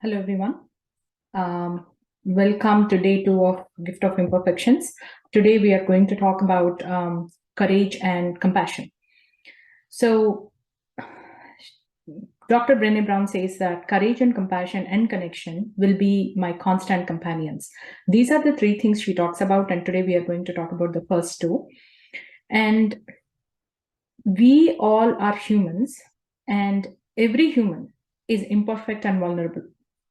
Hello, everyone. Welcome to day 2 of Gift of Imperfections. Today, we are going to talk about courage and compassion. So, Dr. Brené Brown says that courage and compassion and connection will be my constant companions. These are the three things she talks about, and today we are going to talk about the first two. And we all are humans, and every human is imperfect and vulnerable.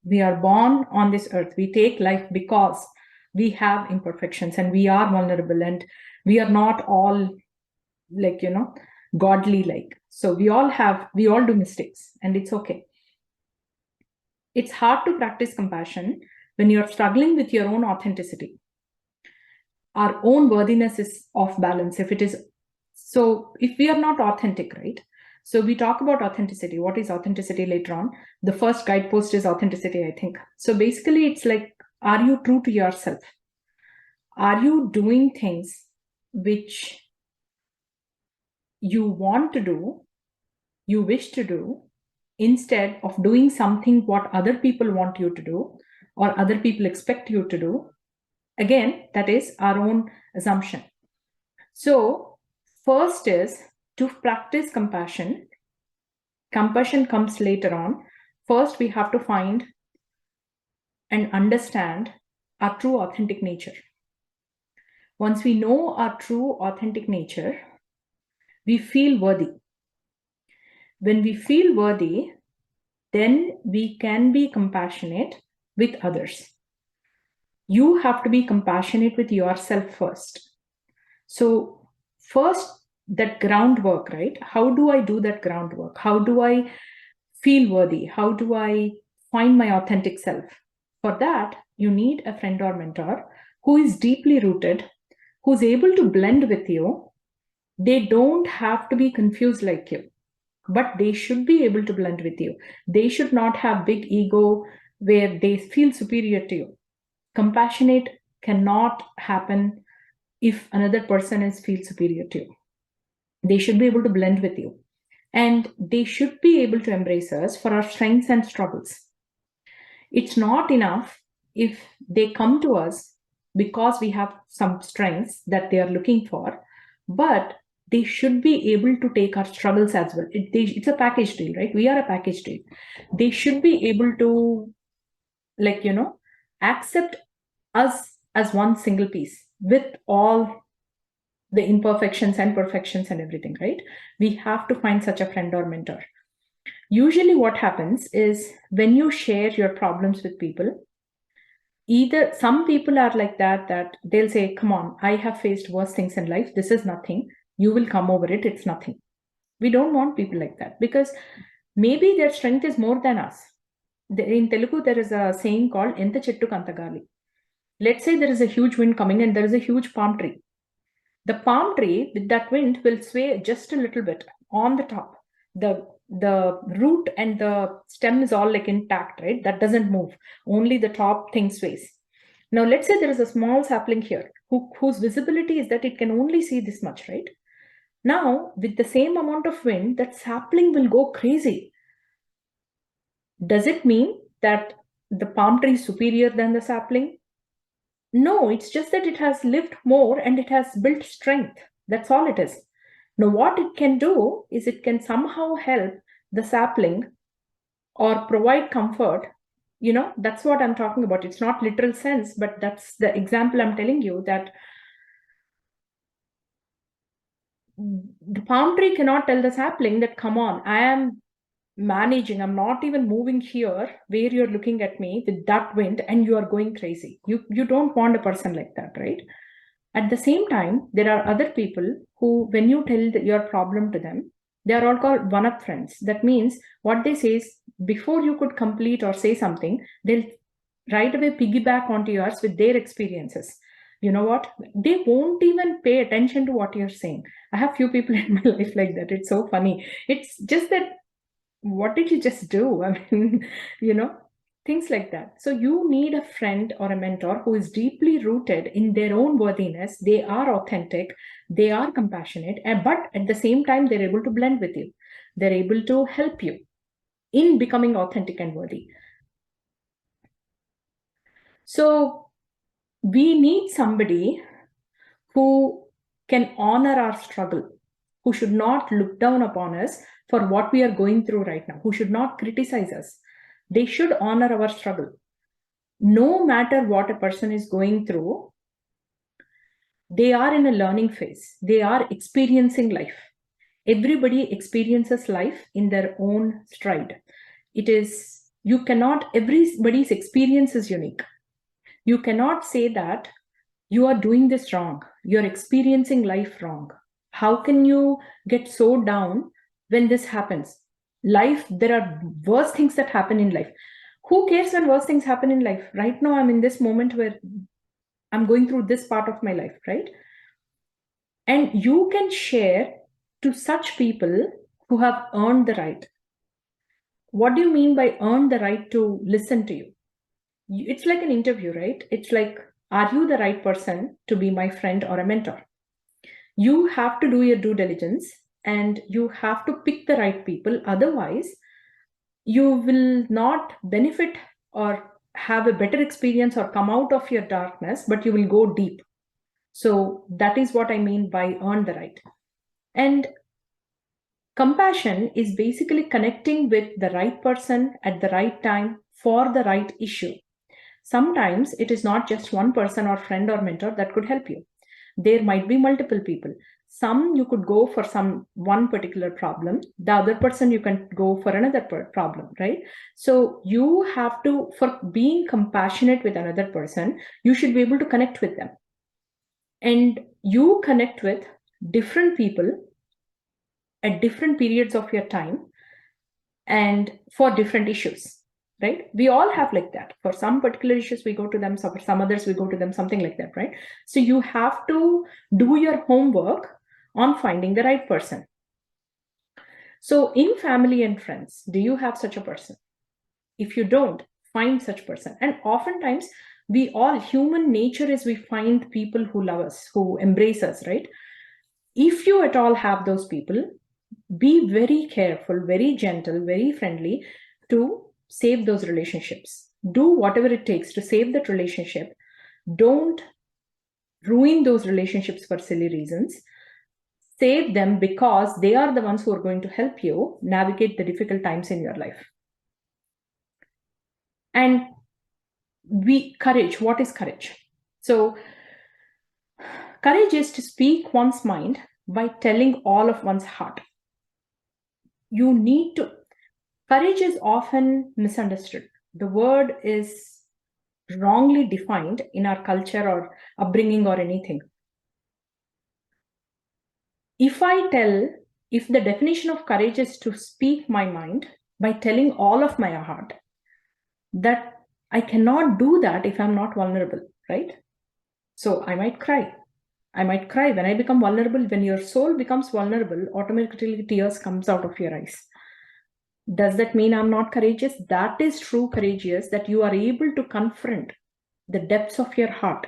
We are born on this earth. We take life because we have imperfections and we are vulnerable, and we are not all godly like. So we all do mistakes, and it's okay. It's hard to practice compassion when you're struggling with your own authenticity. Our own worthiness is off balance. If we are not authentic, right? So we talk about authenticity. What is authenticity later on? The first guidepost is authenticity, I think. So basically, it's like, are you true to yourself? Are you doing things which you want to do, you wish to do, instead of doing something what other people want you to do or other people expect you to do? Again, that is our own assumption. So first is to practice compassion. Compassion comes later on. First, we have to find and understand our true authentic nature. Once we know our true authentic nature, we feel worthy. When we feel worthy, then we can be compassionate with others. You have to be compassionate with yourself first. So first, that groundwork, right? How do I do that groundwork? How do I feel worthy? How do I find my authentic self? For that, you need a friend or mentor who is deeply rooted, who's able to blend with you. They don't have to be confused like you, but they should be able to blend with you. They should not have big ego where they feel superior to you. Compassionate cannot happen if another person feels superior to you. They should be able to blend with you. And they should be able to embrace us for our strengths and struggles. It's not enough if they come to us because we have some strengths that they are looking for, but they should be able to take our struggles as well. It's a package deal, right? We are a package deal. They should be able to, accept us as one single piece with all the imperfections and perfections and everything, right? We have to find such a friend or mentor. Usually what happens is when you share your problems with people, either some people are like that they'll say, come on, I have faced worse things in life. This is nothing. You will come over it. It's nothing. We don't want people like that because maybe their strength is more than us. In Telugu, there is a saying called Enta Chettu Kantagali. Let's say there is a huge wind coming and there is a huge palm tree. The palm tree with that wind will sway just a little bit on the top. The root and the stem is all like intact, right? That doesn't move. Only the top thing sways. Now, let's say there is a small sapling here whose visibility is that it can only see this much, right? Now, with the same amount of wind, that sapling will go crazy. Does it mean that the palm tree is superior than the sapling? No, it's just that it has lived more and it has built strength. That's all it is. Now, what it can do is it can somehow help the sapling or provide comfort. That's what I'm talking about. It's not literal sense, but that's the example I'm telling you, that the palm tree cannot tell the sapling that, come on, I am managing, I'm not even moving here where you're looking at me with that wind and you are going crazy. You don't want a person like that, right? At the same time, there are other people who, when you tell your problem to them, they are all called one-up friends. That means what they say is, before you could complete or say something, they'll right away piggyback onto yours with their experiences. You know what? They won't even pay attention to what you're saying. I have few people in my life like that. It's so funny. It's just that, what did you just do? I mean, things like that. So you need a friend or a mentor who is deeply rooted in their own worthiness. They are authentic, they are compassionate, but at the same time, they're able to blend with you. They're able to help you in becoming authentic and worthy. So we need somebody who can honor our struggle, who should not look down upon us for what we are going through right now, who should not criticize us. They should honor our struggle. No matter what a person is going through, they are in a learning phase. They are experiencing life. Everybody experiences life in their own stride. Everybody's experience is unique. You cannot say that you are doing this wrong. You're experiencing life wrong. How can you get so down when this happens? Life, there are worse things that happen in life. Who cares when worse things happen in life? Right now, I'm in this moment where I'm going through this part of my life, right? And you can share to such people who have earned the right. What do you mean by earn the right to listen to you? It's like an interview, right? It's like, are you the right person to be my friend or a mentor? You have to do your due diligence and you have to pick the right people. Otherwise, you will not benefit or have a better experience or come out of your darkness, but you will go deep. So that is what I mean by earn the right. And compassion is basically connecting with the right person at the right time for the right issue. Sometimes it is not just one person or friend or mentor that could help you. There might be multiple people. Some you could go for one particular problem. The other person you can go for another problem, right? So you have to, for being compassionate with another person, you should be able to connect with them. And you connect with different people at different periods of your time and for different issues, right? We all have like that. For some particular issues, we go to them. So for some others, we go to them, something like that, right? So you have to do your homework on finding the right person. So in family and friends, do you have such a person? If you don't, find such person. And oftentimes, human nature is we find people who love us, who embrace us, right? If you at all have those people, be very careful, very gentle, very friendly to save those relationships. Do whatever it takes to save that relationship. Don't ruin those relationships for silly reasons. Save them because they are the ones who are going to help you navigate the difficult times in your life. And courage, what is courage? So courage is to speak one's mind by telling all of one's heart. Courage is often misunderstood. The word is wrongly defined in our culture or upbringing or anything. If the definition of courage is to speak my mind by telling all of my heart, that I cannot do that if I'm not vulnerable, right? So I might cry. I might cry when I become vulnerable. When your soul becomes vulnerable, automatically tears comes out of your eyes. Does that mean I'm not courageous? That is true courageous, that you are able to confront the depths of your heart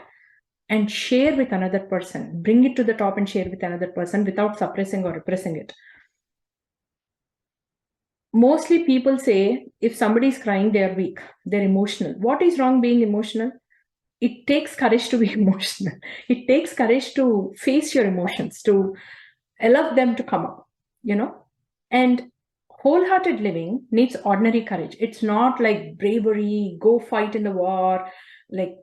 and share with another person, bring it to the top and share with another person without suppressing or repressing it. Mostly people say if somebody is crying, they are weak, they're emotional. What is wrong being emotional? It takes courage to be emotional. It takes courage to face your emotions, to allow them to come up, and wholehearted living needs ordinary courage. It's not like bravery, go fight in the war, like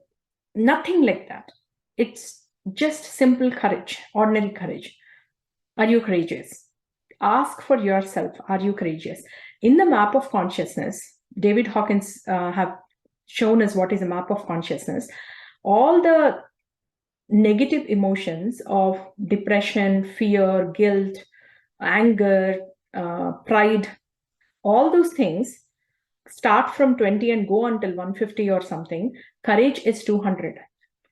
nothing like that. It's just simple courage, ordinary courage. Are you courageous? Ask for yourself, are you courageous? In the map of consciousness, David Hawkins have shown us what is a map of consciousness. All the negative emotions of depression, fear, guilt, anger, pride, all those things start from 20 and go until 150 or something. Courage is 200.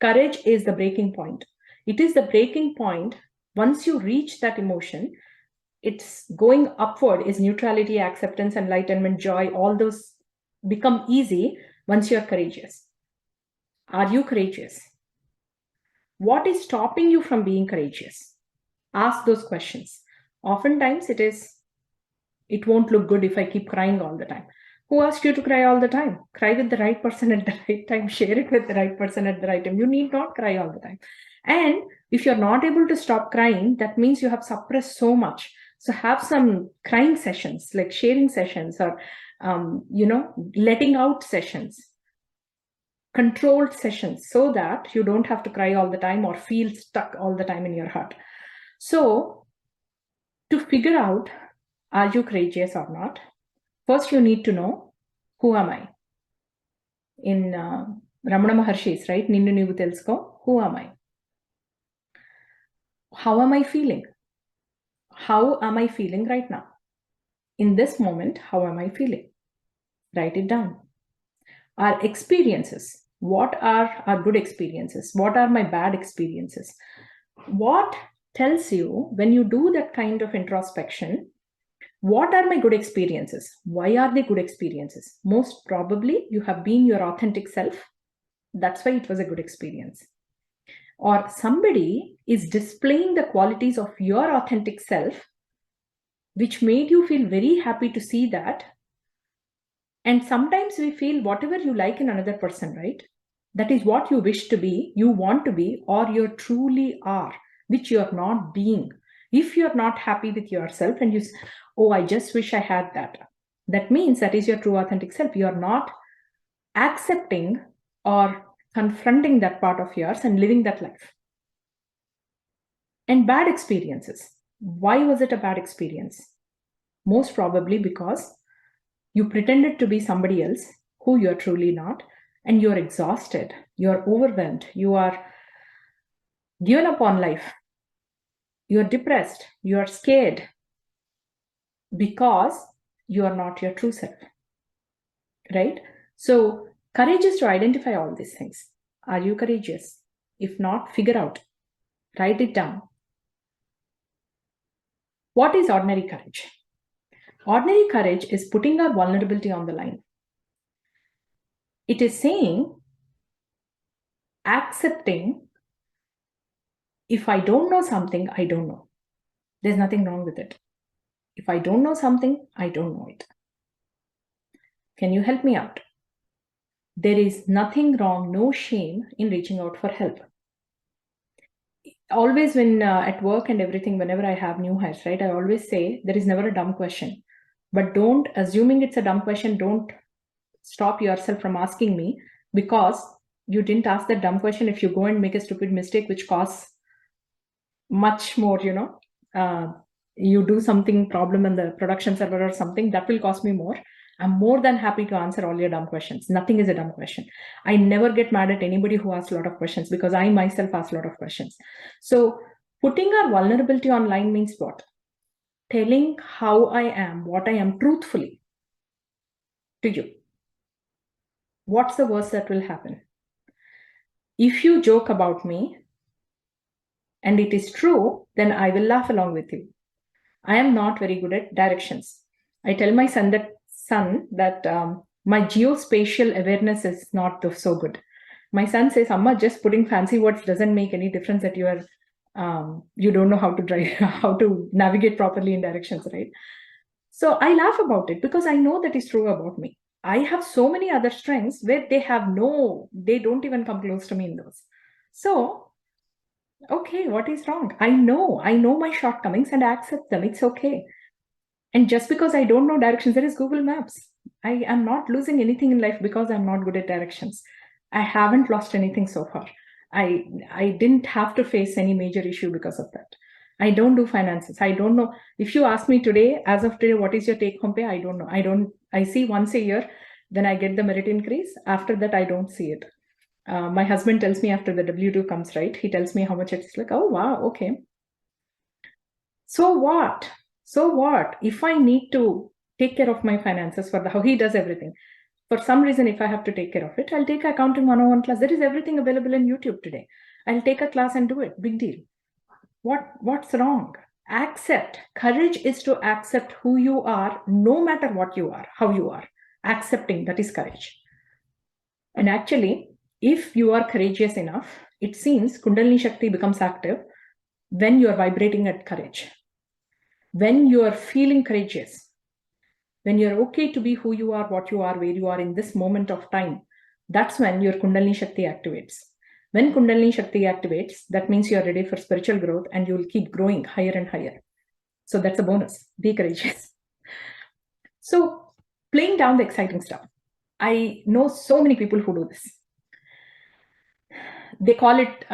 Courage is the breaking point. It is the breaking point. Once you reach that emotion, it's going upward is neutrality, acceptance, enlightenment, joy. All those become easy once you're courageous. Are you courageous? What is stopping you from being courageous? Ask those questions. Oftentimes it won't look good if I keep crying all the time. Who asked you to cry all the time? Cry with the right person at the right time. Share it with the right person at the right time. You need not cry all the time. And if you're not able to stop crying, that means you have suppressed so much. So have some crying sessions, like sharing sessions, or letting out sessions, controlled sessions, so that you don't have to cry all the time or feel stuck all the time in your heart. So to figure out, are you courageous or not? First, you need to know, who am I? In Ramana Maharshi's, right? Ninnu Neevu Telusko, who am I? How am I feeling? How am I feeling right now? In this moment, how am I feeling? Write it down. Our experiences. What are our good experiences? What are my bad experiences? What tells you when you do that kind of introspection? What are my good experiences? Why are they good experiences? Most probably, you have been your authentic self. That's why it was a good experience. Or somebody is displaying the qualities of your authentic self, which made you feel very happy to see that. And sometimes we feel whatever you like in another person, right? That is what you wish to be, you want to be, or you truly are, which you're not being. If you're not happy with yourself and you say, oh, I just wish I had that, that means that is your true authentic self. You're not accepting or confronting that part of yours and living that life. And bad experiences. Why was it a bad experience? Most probably because you pretended to be somebody else who you're truly not, and you're exhausted, you're overwhelmed, you are given up on life, you're depressed, you're scared because you are not your true self, right? So courage is to identify all these things. Are you courageous? If not, figure out, write it down. What is ordinary courage? Ordinary courage is putting our vulnerability on the line. It is saying, accepting, if I don't know something, I don't know. There's nothing wrong with it. If I don't know something, I don't know it. Can you help me out? There is nothing wrong, no shame in reaching out for help. Always when at work and everything, whenever I have new hires, right, I always say there is never a dumb question. But don't, assuming it's a dumb question, don't stop yourself from asking me, because you didn't ask that dumb question. If you go and make a stupid mistake, which costs much more, you do something problem in the production server or something, that will cost me more. I'm more than happy to answer all your dumb questions. Nothing is a dumb question. I never get mad at anybody who asks a lot of questions, because I myself ask a lot of questions. So putting our vulnerability online means what? Telling how I am, what I am, truthfully to you. What's the worst that will happen? If you joke about me and it is true, then I will laugh along with you. I am not very good at directions. I tell my son that my geospatial awareness is not so good. My son says, Amma, just putting fancy words doesn't make any difference that you don't know how to drive, how to navigate properly in directions, right? So I laugh about it because I know that is true about me. I have so many other strengths where they don't even come close to me in those. So, okay, what is wrong? I know my shortcomings and I accept them. It's okay. And just because I don't know directions, there is Google Maps. I am not losing anything in life because I'm not good at directions. I haven't lost anything so far. I didn't have to face any major issue because of that. I don't do finances. I don't know. If you ask me today, as of today, what is your take home pay? I don't know. I see once a year, then I get the merit increase. After that, I don't see it. My husband tells me after the W-2 comes, right? He tells me how much it's like, oh, wow, okay. So what? So what? If I need to take care of my finances how he does everything. For some reason, if I have to take care of it, I'll take accounting 101 class. There is everything available in YouTube today. I'll take a class and do it. Big deal. What's wrong? Accept. Courage is to accept who you are, no matter what you are, how you are. Accepting, that is courage. And actually, if you are courageous enough, it seems Kundalini Shakti becomes active when you are vibrating at courage. When you are feeling courageous, when you're okay to be who you are, what you are, where you are in this moment of time, that's when your Kundalini Shakti activates. When Kundalini Shakti activates, that means you're ready for spiritual growth and you'll keep growing higher and higher. So that's a bonus. Be courageous. So playing down the exciting stuff. I know so many people who do this. They call it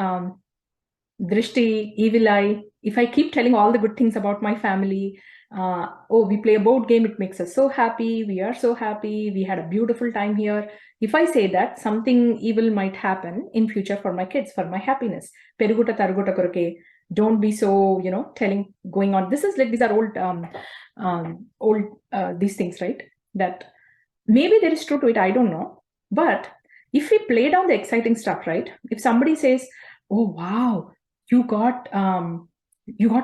drishti, evil eye. If I keep telling all the good things about my family, oh, we play a board game, it makes us so happy, we are so happy, we had a beautiful time here. If I say that, something evil might happen in future for my kids, for my happiness. Peruguta taruguta koroke. Don't be so, telling, going on. This is like, these are old these things, right? That maybe there is truth to it, I don't know. But if we play down the exciting stuff, right? If somebody says, oh, wow, you got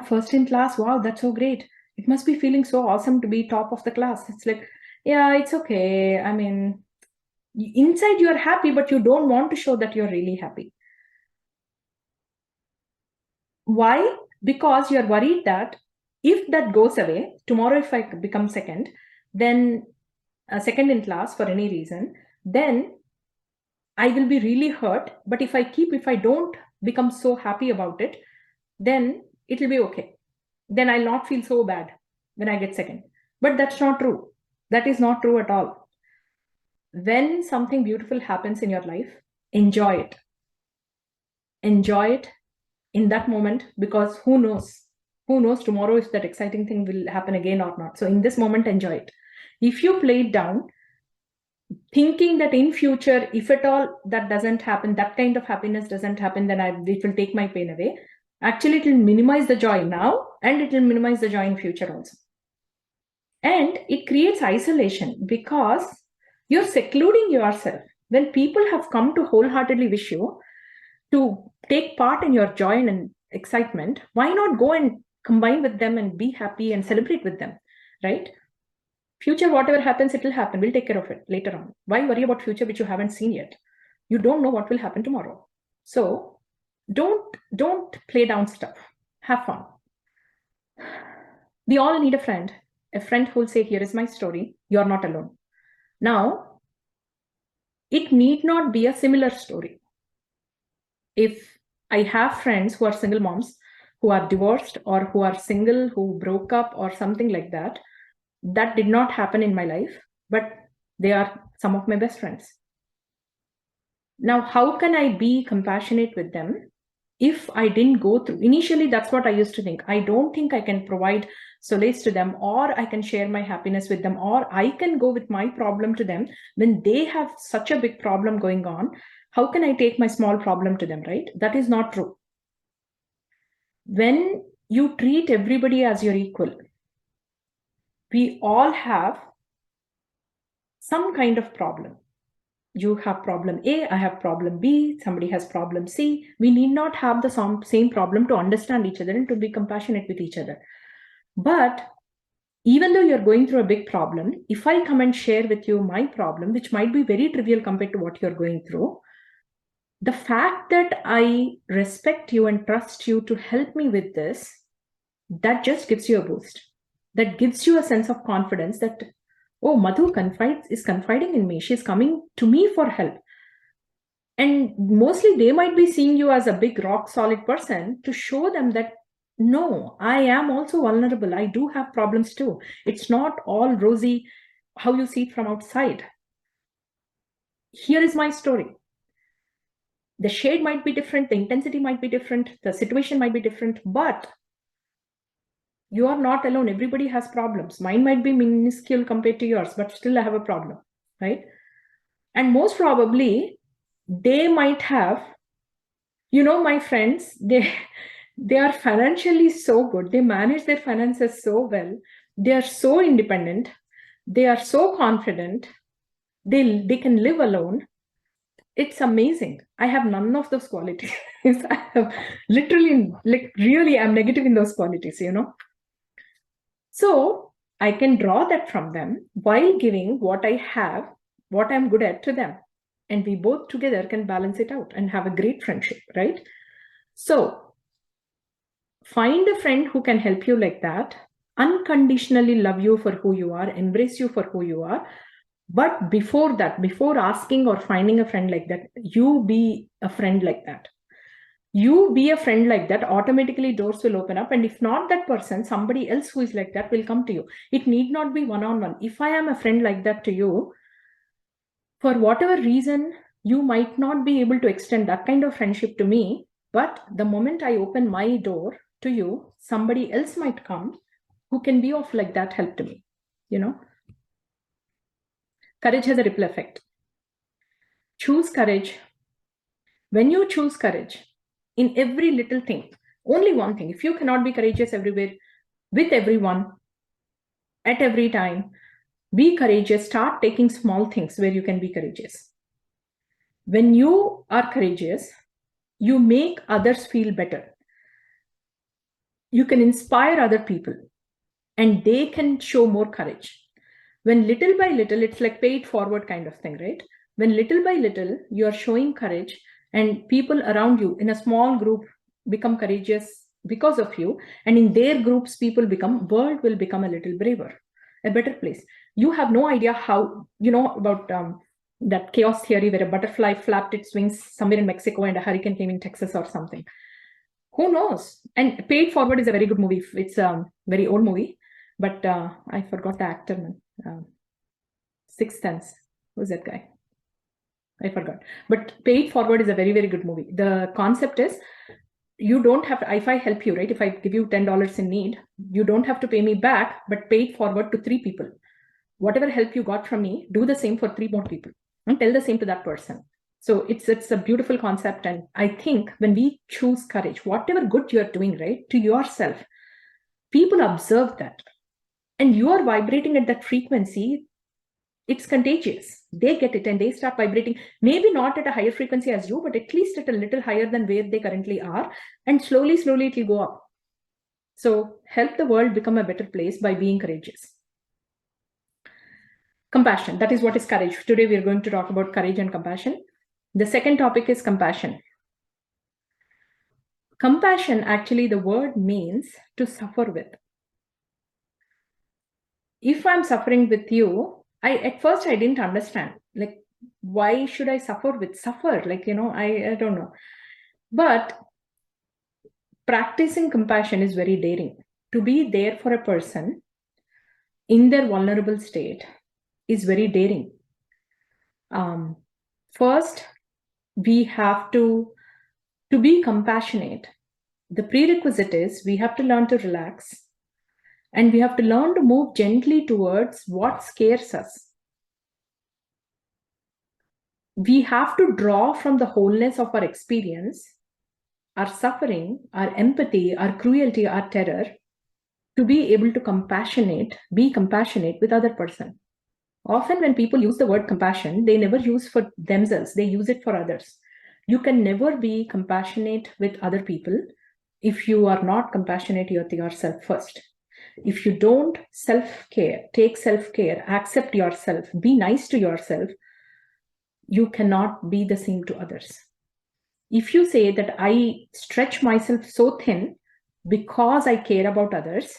first in class. Wow, that's so great. It must be feeling so awesome to be top of the class. It's like, yeah, it's okay. I mean, inside you are happy, but you don't want to show that you're really happy. Why? Because you're worried that if that goes away, tomorrow if I become second, then second in class for any reason, then I will be really hurt. But if I don't become so happy about it, then it will be okay. Then I'll not feel so bad when I get second. But that's not true. That is not true at all. When something beautiful happens in your life, enjoy it. Enjoy it in that moment, because who knows? Who knows tomorrow if that exciting thing will happen again or not. So in this moment, enjoy it. If you play it down, thinking that in future, if at all that doesn't happen, that kind of happiness doesn't happen, then it will take my pain away. Actually, it will minimize the joy now, and it will minimize the joy in future also. And it creates isolation because you're secluding yourself. When people have come to wholeheartedly wish you to take part in your joy and excitement, why not go and combine with them and be happy and celebrate with them, right? Future, whatever happens, it will happen. We'll take care of it later on. Why worry about future which you haven't seen yet? You don't know what will happen tomorrow. So don't play down stuff. Have fun. We all need a friend who will say, here is my story. You're not alone. Now, it need not be a similar story. If I have friends who are single moms, who are divorced, or who are single, who broke up, or something like that, that did not happen in my life, but they are some of my best friends. Now, how can I be compassionate with them if I didn't go through? Initially, that's what I used to think. I don't think I can provide solace to them, or I can share my happiness with them, or I can go with my problem to them when they have such a big problem going on. How can I take my small problem to them, right? That is not true. When you treat everybody as your equal, we all have some kind of problem. You have problem A, I have problem B, somebody has problem C. We need not have the same problem to understand each other and to be compassionate with each other. But even though you're going through a big problem, if I come and share with you my problem, which might be very trivial compared to what you're going through, the fact that I respect you and trust you to help me with this, that just gives you a boost. That gives you a sense of confidence that, oh, Madhu is confiding in me. She's coming to me for help. And mostly they might be seeing you as a big rock solid person to show them that, no, I am also vulnerable. I do have problems too. It's not all rosy how you see it from outside. Here is my story. The shade might be different, the intensity might be different, the situation might be different, but you are not alone. Everybody has problems. Mine might be minuscule compared to yours, but still I have a problem, right? And most probably they might have, my friends, they are financially so good. They manage their finances so well. They are so independent. They are so confident. They can live alone. It's amazing. I have none of those qualities. I have literally, really, I'm negative in those qualities, So I can draw that from them while giving what I have, what I'm good at to them. And we both together can balance it out and have a great friendship, right? So find a friend who can help you like that. unconditionally love you for who you are, embrace you for who you are. But before that, before asking or finding a friend like that, you be a friend like that. You be a friend like that, automatically doors will open up. And if not that person, somebody else who is like that will come to you. It need not be one-on-one. If I am a friend like that to you, for whatever reason, you might not be able to extend that kind of friendship to me. But the moment I open my door to you, somebody else might come who can be of like that help to me. Courage has a ripple effect. Choose courage. When you choose courage in every little thing, only one thing, if you cannot be courageous everywhere, with everyone, at every time, be courageous. Start taking small things where you can be courageous. When you are courageous, you make others feel better. You can inspire other people and they can show more courage. When little by little, it's like pay it forward kind of thing, right? When little by little, you are showing courage and people around you in a small group become courageous because of you. And in their groups, world will become a little braver, a better place. You have no idea how, about that chaos theory where a butterfly flapped its wings somewhere in Mexico and a hurricane came in Texas or something. Who knows? And Pay It Forward is a very good movie. It's a very old movie, but I forgot the actor, man. Sixth Sense. Who's that guy? I forgot. But Pay It Forward is a very, very good movie. The concept is you don't have to, if I help you, right? If I give you $10 in need, you don't have to pay me back, but pay it forward to 3 people. Whatever help you got from me, do the same for 3 more people and tell the same to that person. So it's a beautiful concept. And I think when we choose courage, whatever good you're doing, right, to yourself, people observe that. And you are vibrating at that frequency. It's contagious. They get it and they start vibrating, maybe not at a higher frequency as you, but at least at a little higher than where they currently are. And slowly, slowly it will go up. So help the world become a better place by being courageous. Compassion. That is what is courage. Today we are going to talk about courage and compassion. The second topic is compassion. Compassion, actually, the word means to suffer with. If I'm suffering with you, at first I didn't understand, like, why should I suffer? Like, I don't know. But practicing compassion is very daring. To be there for a person in their vulnerable state is very daring. First, we have to be compassionate. The prerequisite is we have to learn to relax and we have to learn to move gently towards what scares us. We have to draw from the wholeness of our experience, our suffering, our empathy, our cruelty, our terror, to be able to be compassionate with other person. Often when people use the word compassion, they never use for themselves, they use it for others. You can never be compassionate with other people if you are not compassionate with yourself first. If you don't self-care, take self-care, accept yourself, be nice to yourself, you cannot be the same to others. If you say that I stretch myself so thin because I care about others,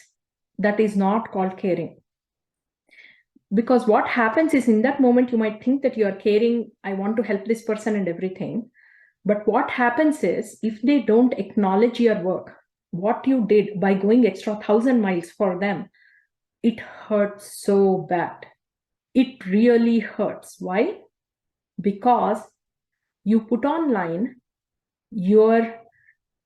that is not called caring. Because what happens is in that moment, you might think that you are caring, I want to help this person and everything. But what happens is if they don't acknowledge your work, what you did by going extra 1,000 miles for them, it hurts so bad. It really hurts. Why? Because you put online your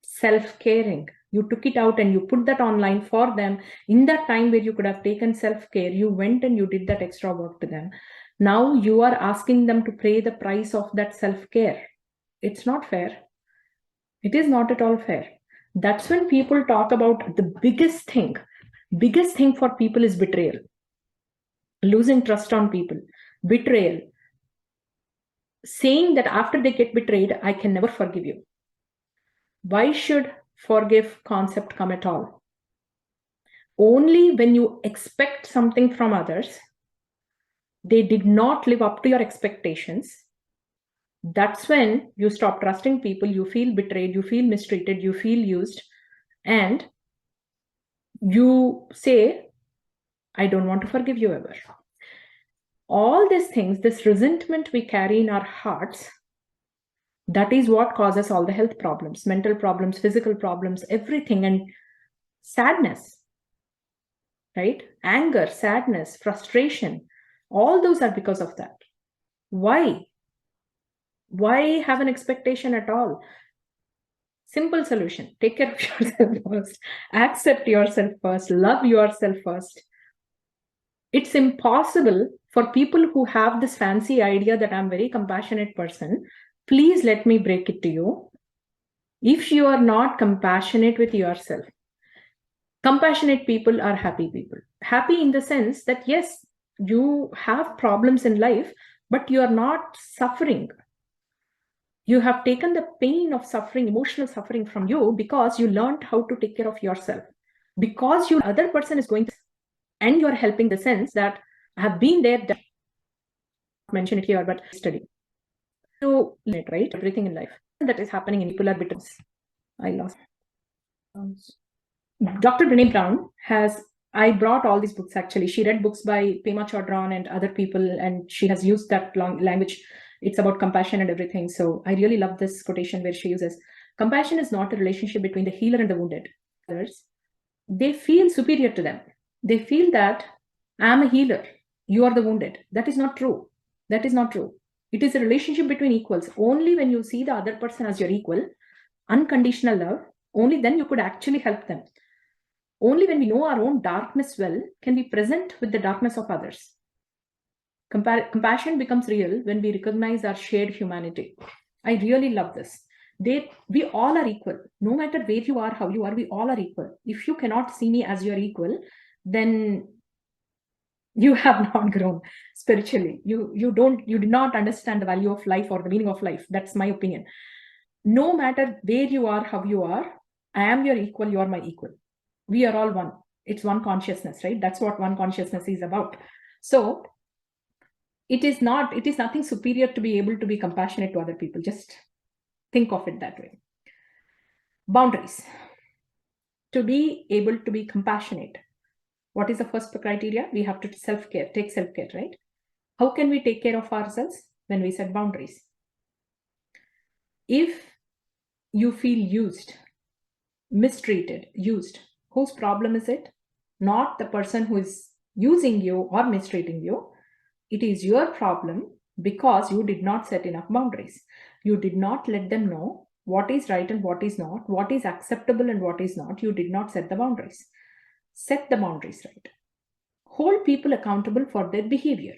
self-caring. You took it out and you put that online for them. In that time where you could have taken self-care, you went and you did that extra work to them. Now you are asking them to pay the price of that self-care. It's not fair. It is not at all fair. That's when people talk about the biggest thing. Biggest thing for people is betrayal. Losing trust on people. Betrayal. Saying that after they get betrayed, I can never forgive you. Why should forgive concept come at all? Only when you expect something from others, they did not live up to your expectations. That's when you stop trusting people, you feel betrayed, you feel mistreated, you feel used, and you say, I don't want to forgive you ever. All these things, this resentment we carry in our hearts, that is what causes all the health problems, mental problems, physical problems, everything, and sadness, right? Anger, sadness, frustration, all those are because of that. Why? Why have an expectation at all? Simple solution. Take care of yourself first. Accept yourself first. Love yourself first. It's impossible for people who have this fancy idea that I'm a very compassionate person. Please let me break it to you. If you are not compassionate with yourself, compassionate people are happy people. Happy in the sense that, yes, you have problems in life, but you are not suffering. You have taken the pain of suffering, emotional suffering from you because you learned how to take care of yourself. Because you other person is going to, and you're helping the sense that I have been there, that mention it here, but study. So, right? Everything in life that is happening in people are bitter. I lost. Dr. Brene Brown has, I brought all these books actually. She read books by Pema Chodron and other people, and she has used that long language. It's about compassion and everything. So I really love this quotation where she uses, compassion is not a relationship between the healer and the wounded. Others, they feel superior to them. They feel that I'm a healer, you are the wounded. That is not true. That is not true. It is a relationship between equals. Only when you see the other person as your equal, unconditional love, only then you could actually help them. Only when we know our own darkness well can we present with the darkness of others. Compassion becomes real when we recognize our shared humanity. I really love this. We all are equal. No matter where you are, how you are, we all are equal. If you cannot see me as your equal, then you have not grown spiritually. You did not understand the value of life or the meaning of life. That's my opinion. No matter where you are, how you are, I am your equal, you are my equal. We are all one. It's one consciousness, right? That's what one consciousness is about. So it is nothing superior to be able to be compassionate to other people. Just think of it that way. Boundaries. To be able to be compassionate, what is the first criteria? We have to take self-care, right? How can we take care of ourselves? When we set boundaries. If you feel used, mistreated, used, whose problem is it? Not the person who is using you or mistreating you. It is your problem because you did not set enough boundaries. You did not let them know what is right and what is not, what is acceptable and what is not. You did not set the boundaries. Set the boundaries right. Hold people accountable for their behavior.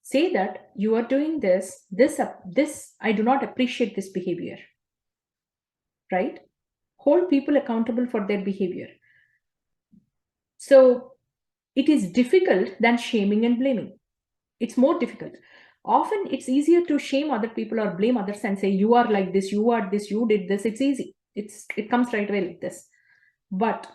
Say that you are doing this, I do not appreciate this behavior, right? Hold people accountable for their behavior. So it is difficult than shaming and blaming. It's more difficult. Often it's easier to shame other people or blame others and say, you are like this, you are this, you did this. It's easy. It comes right away like this. But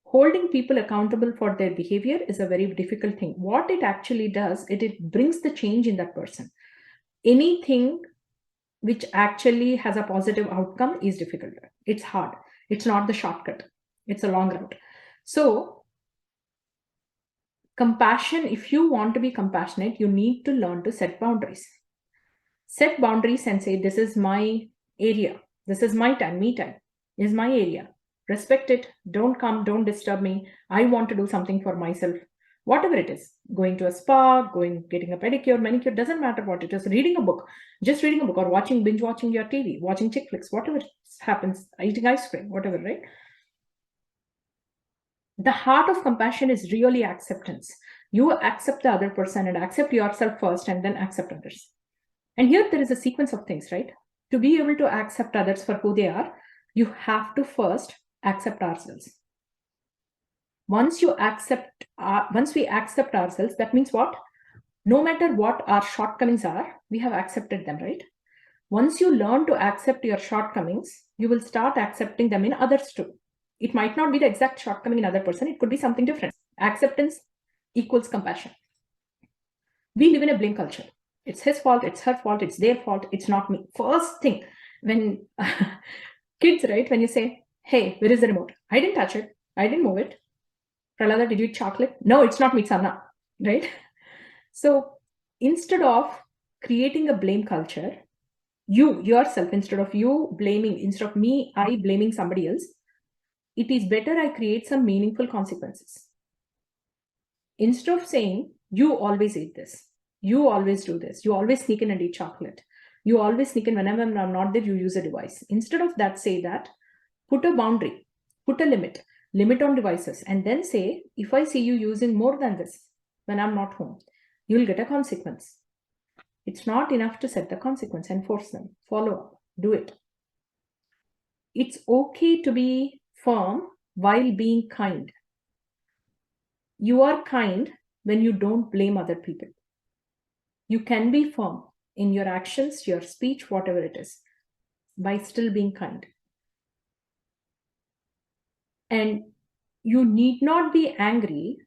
holding people accountable for their behavior is a very difficult thing. What it actually does, it brings the change in that person. Anything which actually has a positive outcome is difficult. It's hard. It's not the shortcut. It's a long route. So compassion, if you want to be compassionate, you need to learn to set boundaries. Set boundaries and say, this is my area. This is my time, me time. This is my area. Respect it. Don't come, don't disturb me. I want to do something for myself. Whatever it is, going to a spa, getting a pedicure, manicure, doesn't matter what it is, reading a book, just reading a book, or binge watching your TV, watching chick flicks, whatever happens, eating ice cream, whatever, right? The heart of compassion is really acceptance. You accept the other person and accept yourself first and then accept others. And here there is a sequence of things, right? To be able to accept others for who they are, you have to first accept ourselves. Once we accept ourselves, that means what? No matter what our shortcomings are, we have accepted them, right? Once you learn to accept your shortcomings, you will start accepting them in others too. It might not be the exact shortcoming in another person. It could be something different. Acceptance equals compassion. We live in a blame culture. It's his fault, it's her fault, it's their fault, it's not me. First thing, when kids, right, when you say, hey, where is the remote? I didn't touch it. I didn't move it. Pralada, did you eat chocolate? No, it's not Mixana, right? So instead of creating a blame culture, you yourself, instead of you blaming, instead of me, I blaming somebody else, it is better I create some meaningful consequences. Instead of saying, you always eat this, you always do this, you always sneak in and eat chocolate, you always sneak in whenever I'm not there, you use a device. Instead of that, say that, put a boundary, put a limit on devices, and then say, if I see you using more than this when I'm not home, you'll get a consequence. It's not enough to set the consequence, enforce them, follow up, do it. It's okay to be firm while being kind. You are kind when you don't blame other people. You can be firm in your actions, your speech, whatever it is, by still being kind. And you need not be angry,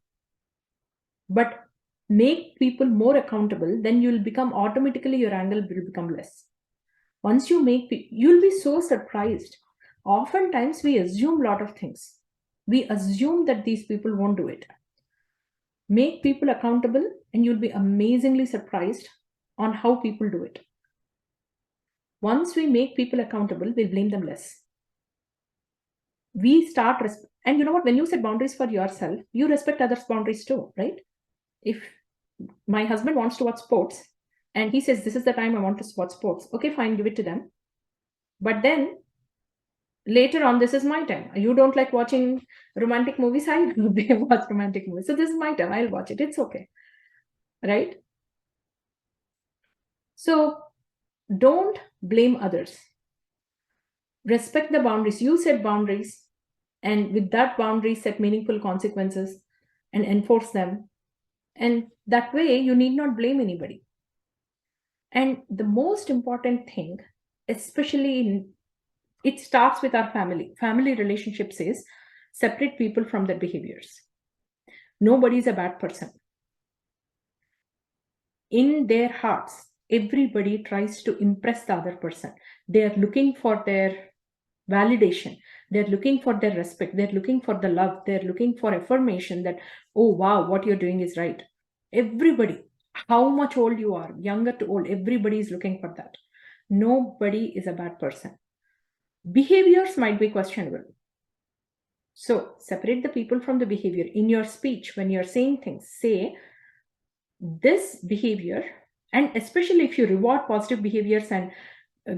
but make people more accountable, then you'll become automatically, your anger will become less. Once you make, you'll be so surprised. Oftentimes we assume a lot of things. We assume that these people won't do it. Make people accountable and you'll be amazingly surprised on how people do it. Once we make people accountable, we'll blame them less. We start, and you know what, when you set boundaries for yourself, you respect others' boundaries too, right? If my husband wants to watch sports and he says, this is the time I want to watch sports, okay, fine, give it to them. But then later on, this is my time. You don't like watching romantic movies, I watch romantic movies. So this is my time, I'll watch it. It's okay, right? So don't blame others. Respect the boundaries. You set boundaries, and with that boundary, set meaningful consequences and enforce them. And that way, you need not blame anybody. And the most important thing, especially it starts with our family. Family relationships is separate people from their behaviors. Nobody is a bad person. In their hearts, everybody tries to impress the other person. They are looking for their validation. They're looking for their respect. They're looking for the love. They're looking for affirmation that, oh, wow, what you're doing is right. Everybody, how much old you are, younger to old, everybody is looking for that. Nobody is a bad person. Behaviors might be questionable. So separate the people from the behavior. In your speech, when you're saying things, say this behavior, and especially if you reward positive behaviors and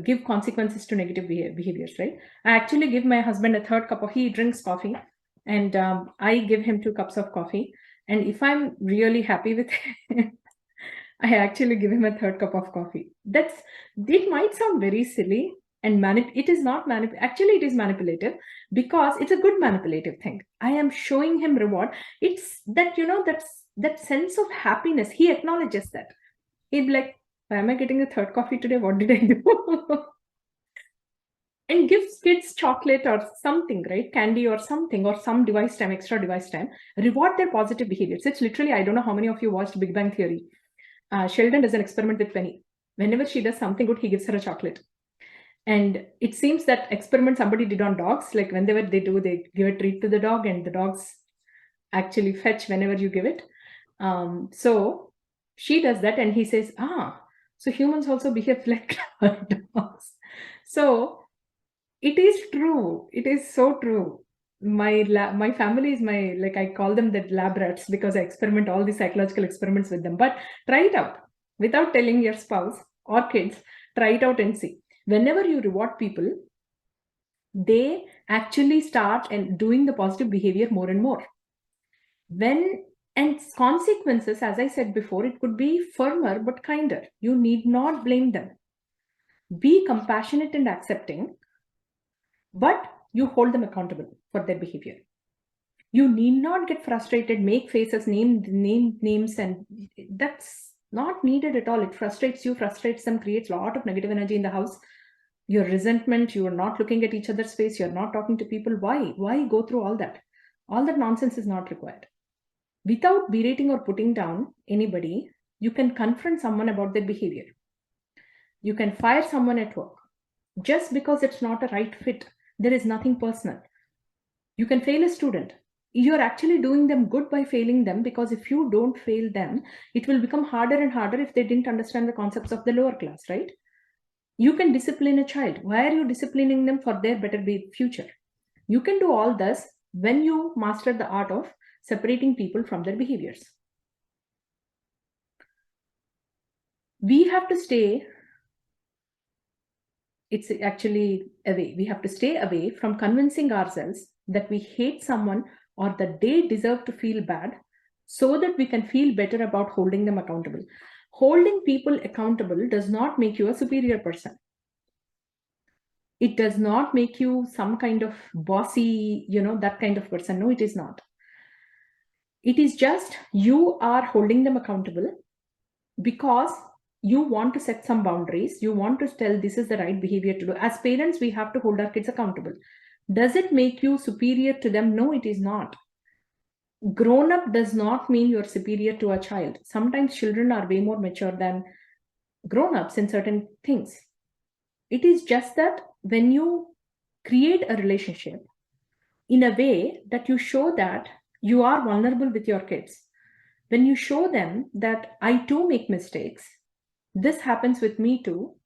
give consequences to negative behaviors, right? I actually give my husband a third cup of, he drinks coffee, and I give him 2 cups of coffee. And if I'm really happy with him, I actually give him a third cup of coffee. It might sound very silly, and it is not actually it is manipulative, because it's a good manipulative thing. I am showing him reward. It's that, that sense of happiness. He acknowledges that. He'd be like, why am I getting a third coffee today? What did I do? And gives kids chocolate or something, right? Candy or something, or some device time, extra device time. Reward their positive behaviors. It's literally, I don't know how many of you watched Big Bang Theory. Sheldon does an experiment with Penny. Whenever she does something good, he gives her a chocolate. And it seems that experiment somebody did on dogs. Like whenever they give a treat to the dog, and the dogs actually fetch whenever you give it. So she does that, and he says, so humans also behave like dogs. So it is true. It is so true. My family is like I call them the lab rats, because I experiment all the psychological experiments with them. But try it out without telling your spouse or kids. Try it out and see. Whenever you reward people, they actually start and doing the positive behavior more and more. And consequences, as I said before, it could be firmer but kinder. You need not blame them. Be compassionate and accepting, but you hold them accountable for their behavior. You need not get frustrated, make faces, name names, and that's not needed at all. It frustrates you, frustrates them, creates a lot of negative energy in the house. Your resentment, you are not looking at each other's face, you're not talking to people. Why go through all that? All that nonsense is not required. Without berating or putting down anybody, you can confront someone about their behavior. You can fire someone at work. Just because it's not a right fit, there is nothing personal. You can fail a student. you're actually doing them good by failing them, because if you don't fail them, it will become harder and harder if they didn't understand the concepts of the lower class, right? You can discipline a child. Why are you disciplining them? For their better future. You can do all this when you master the art of separating people from their behaviors. We have to stay, it's actually away. We have to stay away from convincing ourselves that we hate someone or that they deserve to feel bad, so that we can feel better about holding them accountable. Holding people accountable does not make you a superior person. It does not make you some kind of bossy, that kind of person. No, it is not. It is just you are holding them accountable because you want to set some boundaries. You want to tell this is the right behavior to do. As parents, we have to hold our kids accountable. Does it make you superior to them? No, it is not. Grown up does not mean you're superior to a child. Sometimes children are way more mature than grown ups in certain things. It is just that when you create a relationship in a way that you show that you are vulnerable with your kids, when you show them that I too make mistakes, this happens with me too,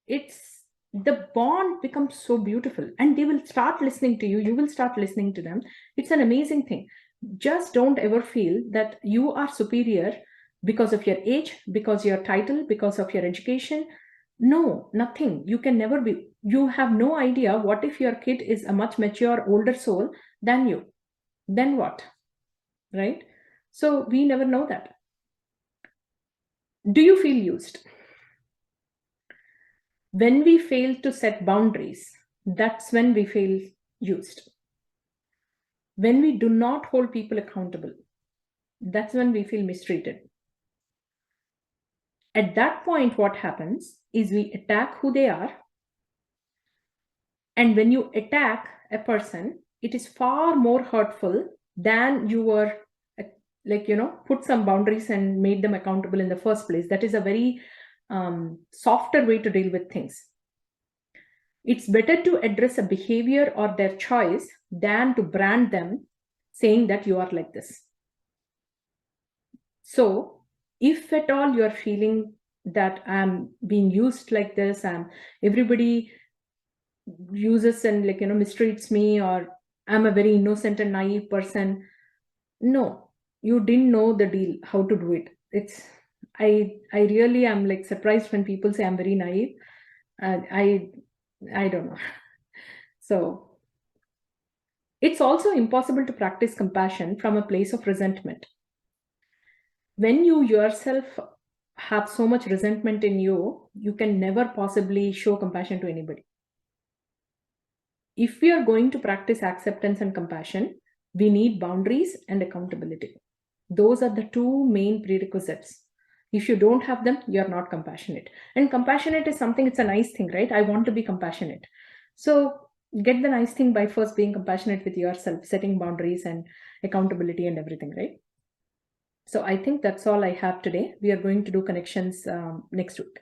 it's the bond becomes so beautiful, and they will start listening to you. You will start listening to them. It's an amazing thing. Just don't ever feel that you are superior because of your age, because your title, because of your education. No, nothing. You can never be. You have no idea. What if your kid is a much mature, older soul than you? Then what? Right? So we never know that. Do you feel used? When we fail to set boundaries, that's when we feel used. When we do not hold people accountable, that's when we feel mistreated. At that point, what happens is we attack who they are. And when you attack a person, it is far more hurtful than you were, put some boundaries and made them accountable in the first place. That is a very softer way to deal with things. It's better to address a behavior or their choice than to brand them saying that you are like this. So if at all you're feeling that I'm being used like this, and everybody uses and mistreats me, or I'm a very innocent and naive person, no, you didn't know the deal, how to do it. I really am surprised when people say I'm very naive. I don't know. So it's also impossible to practice compassion from a place of resentment. When you yourself have so much resentment in you, you can never possibly show compassion to anybody. If we are going to practice acceptance and compassion, we need boundaries and accountability. Those are the two main prerequisites. If you don't have them, you're not compassionate. And compassionate is something, it's a nice thing, right? I want to be compassionate. So get the nice thing by first being compassionate with yourself, setting boundaries and accountability and everything, right? So I think that's all I have today. We are going to do connections next week.